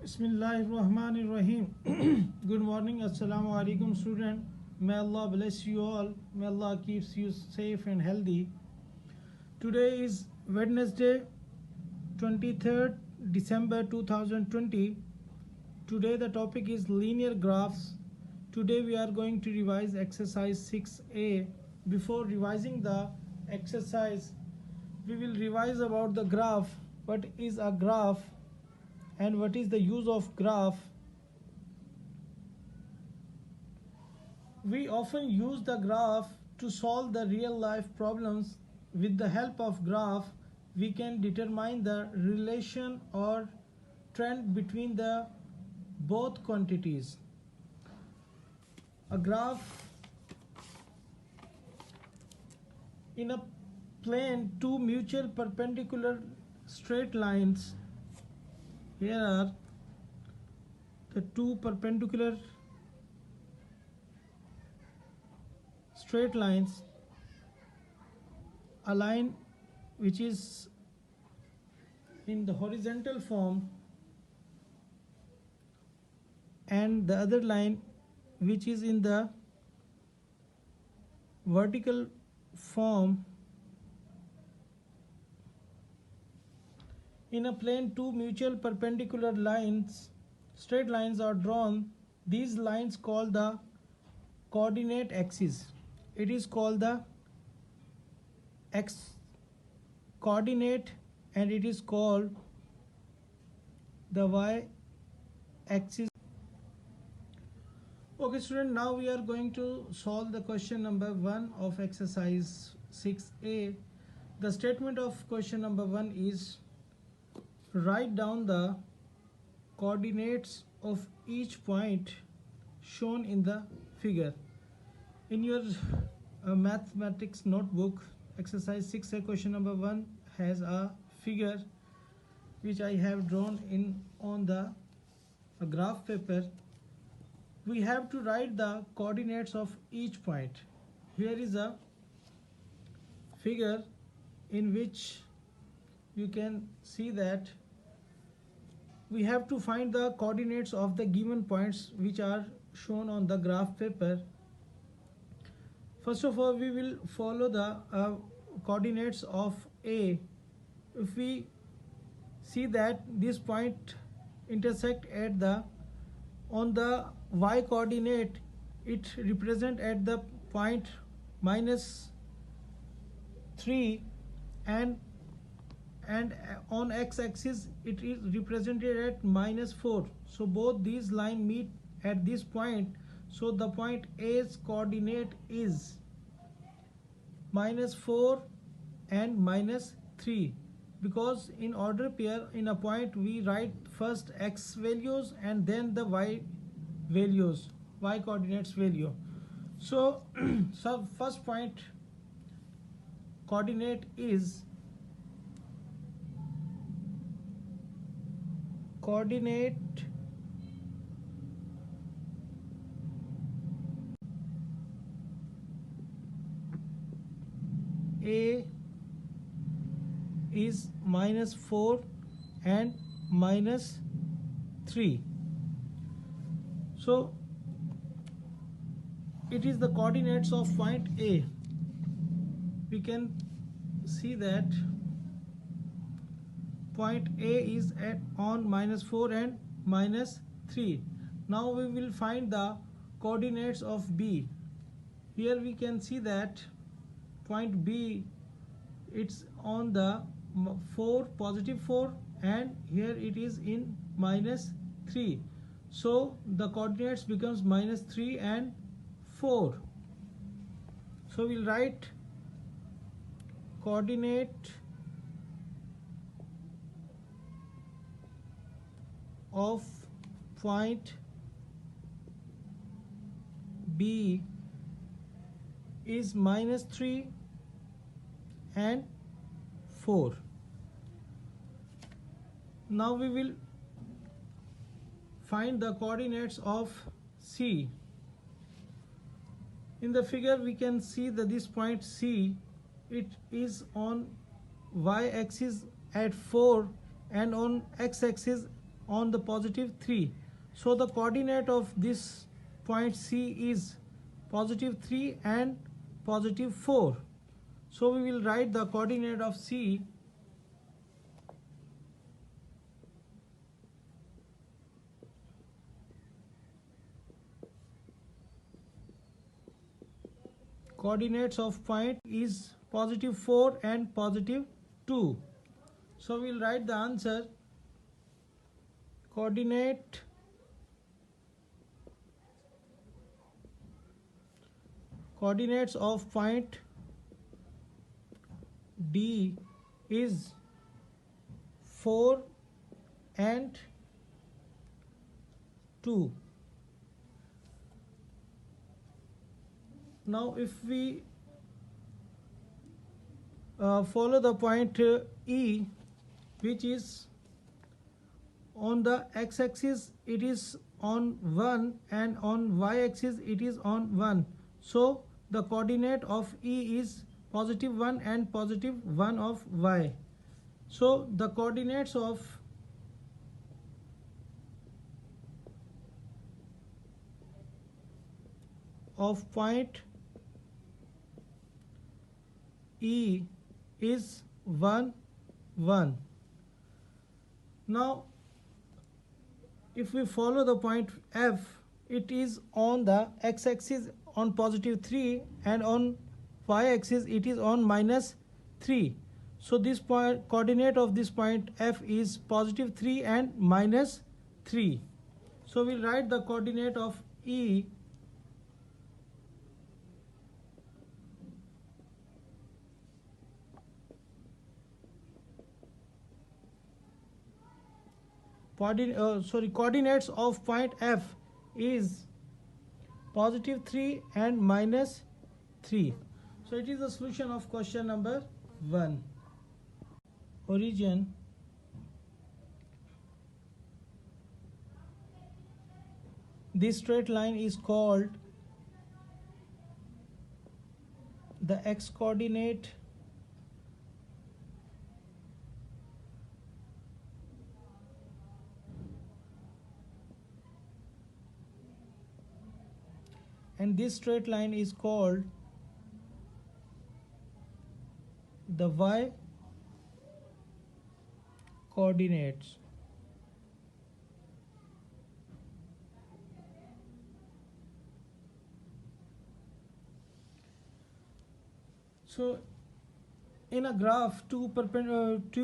Bismillahirrahmanirrahim. Good morning, Assalamu alaikum, student. May Allah bless you all. May Allah keeps you safe and healthy. Today is Wednesday, 23rd December 2020. Today the topic is linear graphs. Today we are going to revise exercise 6a. Before revising the exercise, we will revise about the graph. What is a graph? And what is the use of graph? We often use the graph to solve the real life problems. With the help of graph, we can determine the relation or trend between the both quantities. A graph in a plane, two mutual perpendicular straight lines. Here are the two perpendicular straight lines. A line which is in the horizontal form and the other line which is in the vertical form. In a plane, two mutual perpendicular lines, straight lines are drawn. These lines called the coordinate axis. It is called the x coordinate and it is called the y axis. Okay student, now we are going to solve the question number 1 of exercise 6a. The statement of question number 1 is: write down the coordinates of each point shown in the figure. In your mathematics notebook, exercise 6a question number 1 has a figure which I have drawn on the graph paper. We have to write the coordinates of each point. Here is a figure in which you can see that we have to find the coordinates of the given points which are shown on the graph paper. First of all, we will follow the coordinates of A. If we see that this point intersect at on the y coordinate, it represent at the point -3 and on x-axis it is represented at -4. So both these lines meet at this point. So the point A's coordinate is -4 and -3, because in order pair in a point we write first x values and then the y values, y coordinates value. So first point coordinate is coordinate A is -4 and -3. So it is the coordinates of point A. We can see that point A is on -4 and -3. Now we will find the coordinates of B. Here we can see that point B, it's on the 4, +4, and here it is in -3. So the coordinates becomes -3 and 4. So we'll write coordinate of point B is -3 and 4. Now we will find the coordinates of C. In the figure we can see that this point C, it is on y-axis at 4 and on x-axis on the positive 3. So the coordinate of this point C is positive 3 and positive 4. So we will write the coordinate of C coordinates of point is positive 4 and positive 2. So we will write the answer. Coordinates of point D is 4 and 2. Now if we follow the point E, which is on the x-axis it is on 1 and on y-axis it is on 1. So the coordinate of E is positive 1 and positive 1 of y. So the coordinates of point E is 1, 1. Now if we follow the point F, it is on the x-axis on positive 3 and on y-axis it is on minus 3. So this point coordinate of this point F is positive 3 and minus 3. So we'll write the coordinate of E coordinates of point F is positive 3 and minus 3. So it is the solution of question number 1. Origin this straight line is called the x coordinate and this straight line is called the y coordinates. So in a graph, two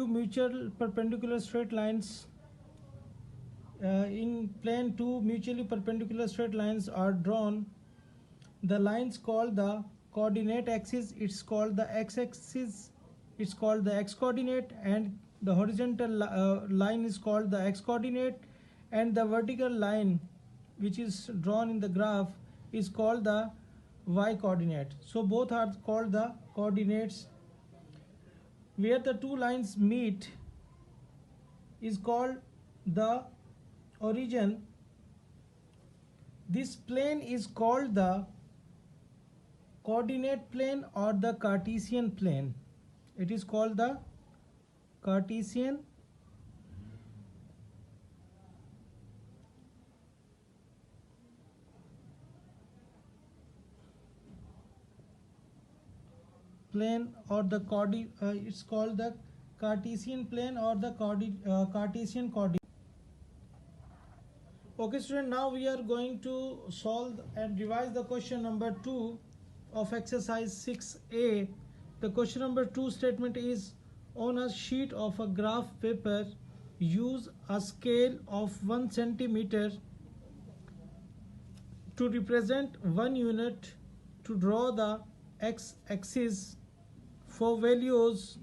mutual perpendicular straight lines in plane, two mutually perpendicular straight lines are drawn. The lines called the coordinate axis, it's called the x-axis, it's called the x coordinate, and the horizontal line is called the x coordinate, and the vertical line which is drawn in the graph is called the y coordinate. So both are called the coordinates. Where the two lines meet is called the origin. This plane is called the coordinate plane or the Cartesian plane. It is called the Cartesian plane or the it's called the Cartesian plane or the Cartesian coordinate. Okay student, now we are going to solve and revise the question number 2 of exercise 6a. The question number 2 statement is, on a sheet of a graph paper, use a scale of 1 centimeter to represent 1 unit to draw the x-axis for values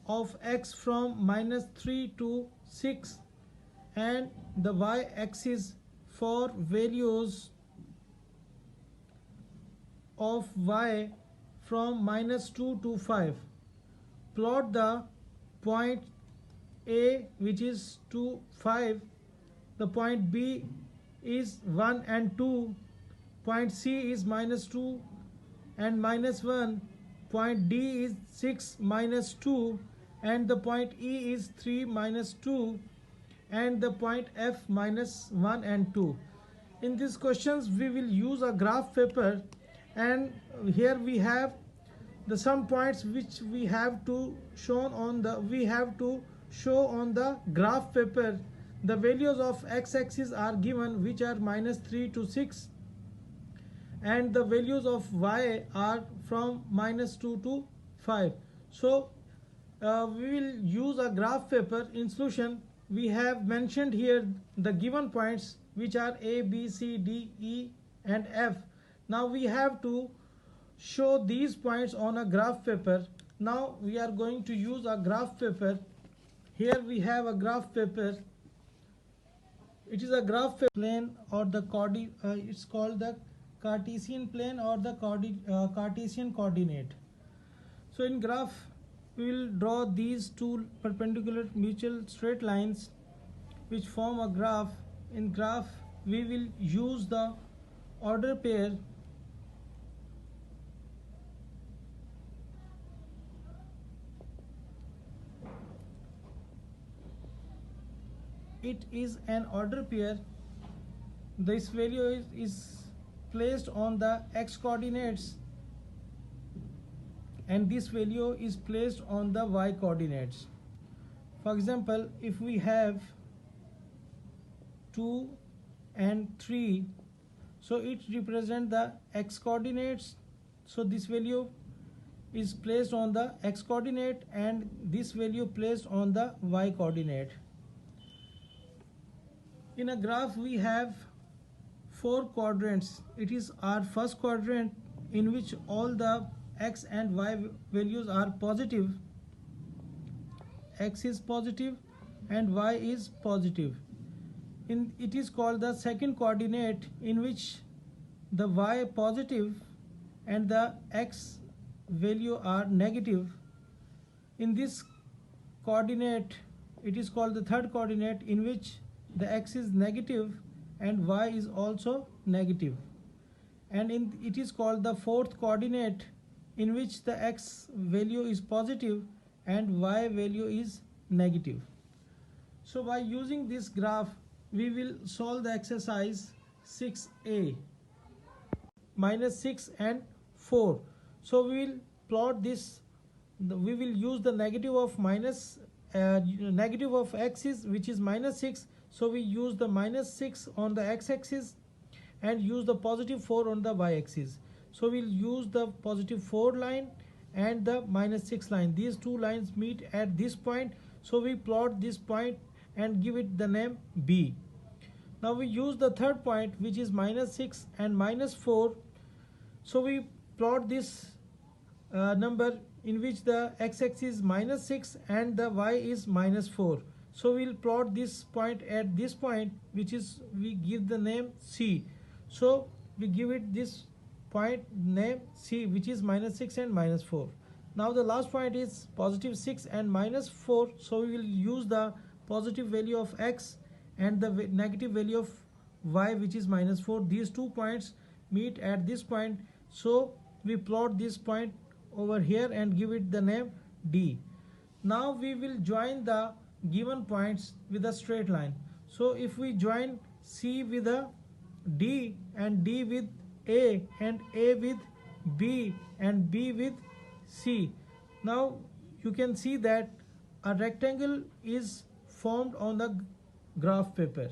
of x from -3 to 6 and the y-axis for values of y from -2 to 5. Plot the point A, which is 2, 5. The point B is 1 and 2. Point C is -2 and -1. Point D is 6 -2 and the point E is 3 -2. and the point f minus 1 and 2. In these questions we will use a graph paper, and here we have the some points which we have to show on the graph paper. The values of x-axis are given, which are -3 to 6, and the values of y are from -2 to 5. So we will use a graph paper. In solution, we have mentioned here the given points, which are a, b, c, d, e and f. Now we have to show these points on a graph paper. Now we are going to use a graph paper. Here we have a graph paper. It is a graph plane, or the it's called the Cartesian plane, or the Cartesian coordinate. So in graph we will draw these two perpendicular mutual straight lines which form a graph. In graph we will use the order pair. It is an order pair. This value is placed on the x coordinates, and this value is placed on the y coordinates. For example, if we have 2 and 3, so it represents the x coordinates, so this value is placed on the x coordinate and this value placed on the y coordinate. In a graph we have 4 quadrants. It is our first quadrant, in which all the x and y values are positive. X is positive and y is positive. It is called the second coordinate, in which the y positive and the x value are negative. In this coordinate, it is called the third coordinate, in which the x is negative and y is also negative. And it is called the fourth coordinate, in which the x value is positive and y value is negative. So by using this graph we will solve the exercise 6a, -6 and 4. So we will plot this. We will use the negative of negative of x is, which is -6. So we use the -6 on the x-axis and use the +4 on the y-axis. So we'll use the +4 line and the -6 line. These two lines meet at this point. So we plot this point and give it the name B. Now we use the third point, which is -6 and -4. So we plot this number in which the x-axis is -6 and the y is -4. So we'll plot this point at this point, which is, we give the name C. So we give it this point name C, which is -6 and -4. Now the last point is +6 and -4. So we will use the positive value of x and the negative value of y, which is -4. These 2 points meet at this point. So we plot this point over here and give it the name D. Now we will join the given points with a straight line. So if we join C with a D and D with A and A with B and B with C, now you can see that a rectangle is formed on the graph paper.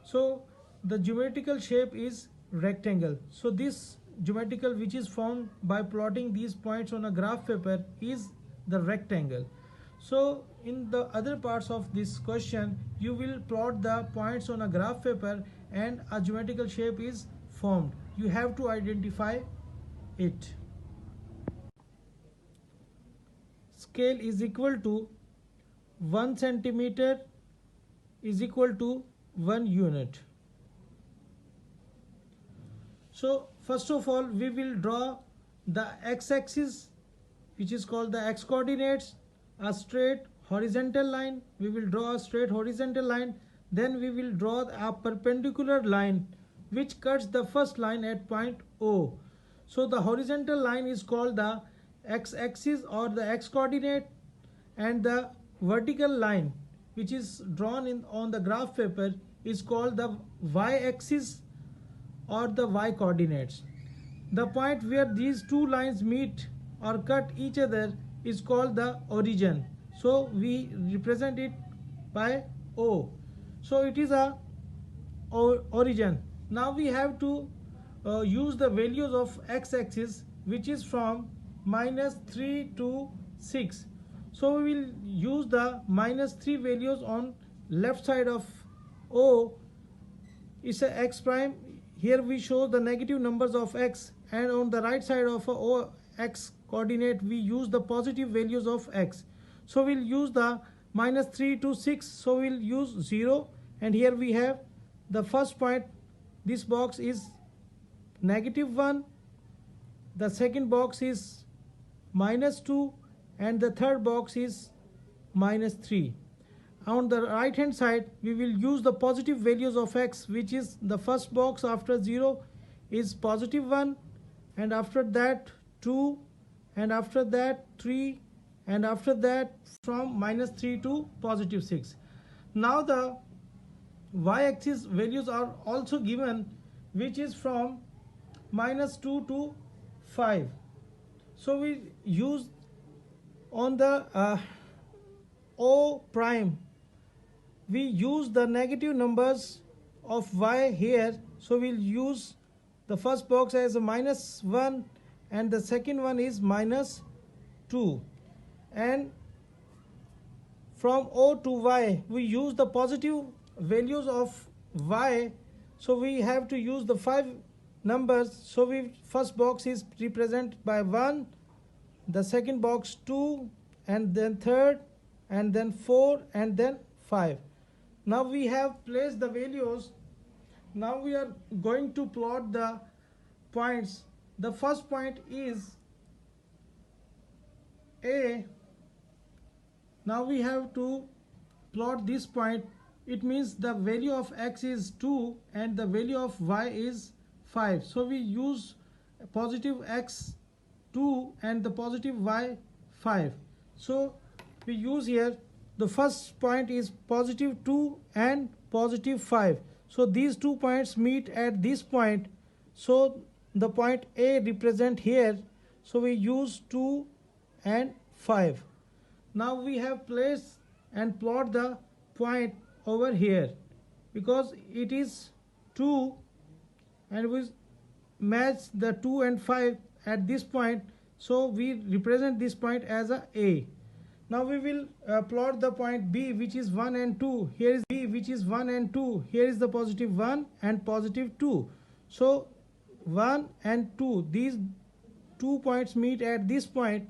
So the geometrical shape is rectangle. So this geometrical, which is formed by plotting these points on a graph paper, is the rectangle. So in the other parts of this question, you will plot the points on a graph paper and a geometrical shape is formed. You have to identify it. Scale is equal to 1 centimeter is equal to 1 unit. So first of all, we will draw the x-axis, which is called the x coordinates, a straight horizontal line. We will draw a straight horizontal line. Then we will draw a perpendicular line which cuts the first line at point O. So the horizontal line is called the x-axis or the x coordinate, and the vertical line which is drawn in on the graph paper is called the y-axis or the y coordinates. The point where these two lines meet or cut each other is called the origin. So we represent it by O. So it is a origin. Now we have to use the values of x-axis, which is from -3 to 6. So we will use the -3 values on left side of O. It's a x prime. Here we show the negative numbers of x, and on the right side of O x coordinate we use the positive values of x. So we'll use the -3 to 6. So we'll use 0, and here we have the first point. This box is -1, the second box is -2, and the third box is -3. On the right hand side we will use the positive values of x, which is the first box after 0 is +1, and after that 2, and after that 3, and after that from -3 to +6. Now the y-axis values are also given, which is from -2 to 5. So we use on the O prime, we use the negative numbers of y here. So we'll use the first box as a -1, and the second one is -2. And from O to y we use the positive values of y. So we have to use the 5 numbers. So we first box is represented by 1, the second box 2, and then third, and then 4, and then 5. Now we have placed the values. Now we are going to plot the points. The first point is A. Now we have to plot this point. It means the value of x is 2 and the value of y is 5. So we use positive x 2 and the positive y 5. So we use here the first point is +2 and +5. So these 2 points meet at this point. So the point A represent here. So we use 2 and 5. Now we have placed and plot the point over here, because it is 2 and we match the 2 and 5 at this point. So we represent this point as A. Now we will plot the point B, which is 1 and 2. Here is B, which is 1 and 2. Here is the +1 and +2. So 1 and 2, these 2 points meet at this point.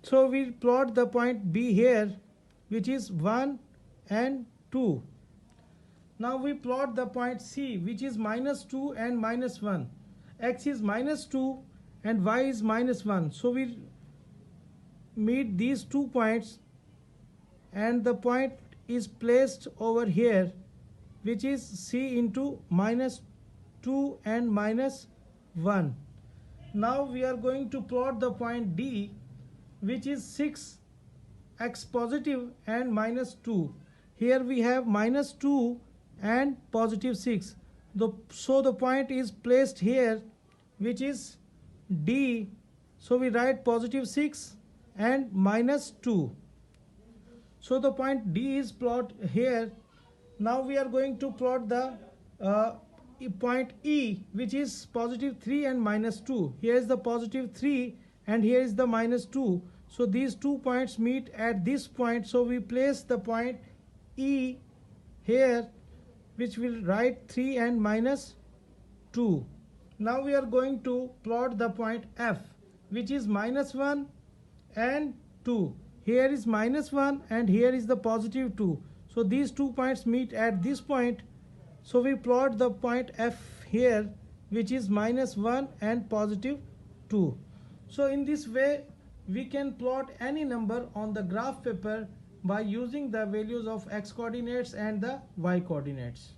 So we plot the point B here, which is 1 and 2. Now we plot the point C, which is -2 and -1. X is -2 and y is -1. So we meet these 2 points, and the point is placed over here, which is C into -2 and -1. Now we are going to plot the point D, which is 6x positive and -2. Here we have -2 and +6. So the point is placed here, which is D. So we write +6 and -2. So the point D is plot here. Now we are going to plot the point E, which is +3 and -2. Here is the +3 and here is the -2. So these 2 points meet at this point. So we place the point E here, which will write 3 and -2. Now we are going to plot the point F, which is -1 and 2. Here is -1 and here is the +2. So these 2 points meet at this point. So we plot the point F here, which is -1 and +2. So in this way we can plot any number on the graph paper by using the values of x coordinates and the y coordinates.